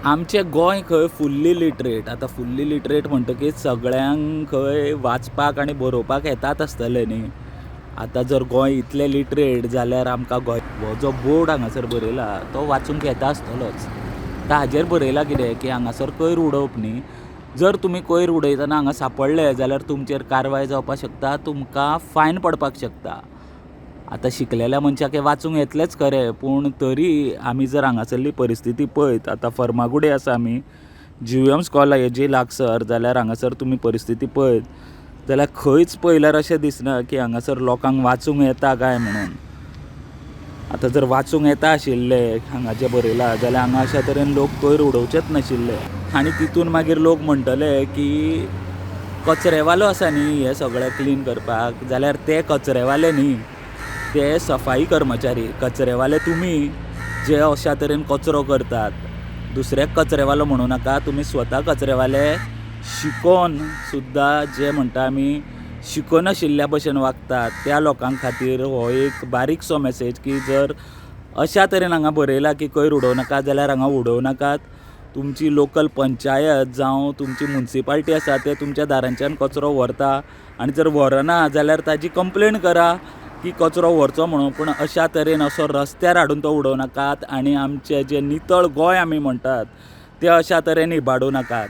आमचें गोंय खंय fully literate. आतां फुल्ली लिटरेट म्हणटकीच सगळ्यांक खंय वाचपाक आनी बरोवपाक येतात आसतलें न्ही. आतां जर गोंय इतलें लिटरेट जाल्यार आमकां गोंय हो जो बोर्ड हांगासर बरयला तो वाचूंक येता आसतलोच. आतां हाजेर बरयलां कितें की हांगासर कोयर उडोवप न्ही. जर तुमी कोयर उडयतना हांगा सांपडले जाल्यार तुमचेर कारवाय जावपाक शकता, तुमकां फायन पडपाक शकता. आतां शिकलेल्या मनशाक हें वाचूंक येतलेंच खरें, पूण तरी आमी जर हांगासरली परिस्थिती पळयत, आतां फर्मागुडी आसा आमी GVM's कॉलेजी लागसर, जाल्यार हांगासर तुमी परिस्थिती पळयत जाल्यार खंयच पळयल्यार अशें दिसना की हांगासर लोकांक वाचूंक येता काय म्हणून. आतां जर वाचूंक येता आशिल्लें हांगा जें बरयलां जाल्यार हांगा अशा तरेन लोक कोयर उडोवचेच नाशिल्ले. आनी तितून मागीर लोक म्हणटले की कचरेवालो आसा न्ही हें सगळें क्लीन करपाक, जाल्यार ते कचरेवाले न्ही, ते सफाई कर्मचारी. कचरेवाले तुमी जे अशा तरेन कचरो करतात. दुसऱ्याक कचरेवालो म्हणूं नाका, तुमी स्वता कचरेवाले. शिकोन सुद्दां जे म्हणटा आमी शिकनाशिल्ल्या भशेन वागतात त्या लोकां खातीर हो एक बारीकसो मॅसेज की जर अशा तरेन हांगा बरयलां की कोयर उडोवं नाका जाल्यार हांगा उडोवं नाकात. तुमची लोकल पंचायत जावं तुमची म्युन्सिपाल्टी आसा ते तुमच्या दारांच्यान कचरो व्हरता आनी जर व्हरना जाल्यार ताजी कंप्लेन करा की कचरो व्हरचो म्हणून. पूण अशा तरेन असो रस्त्यार हाडून तो उडोवं नाकात आनी आमचें जें नितळ गोंय आमी म्हणटात तें अशा तरेन इबाडूं नाकात.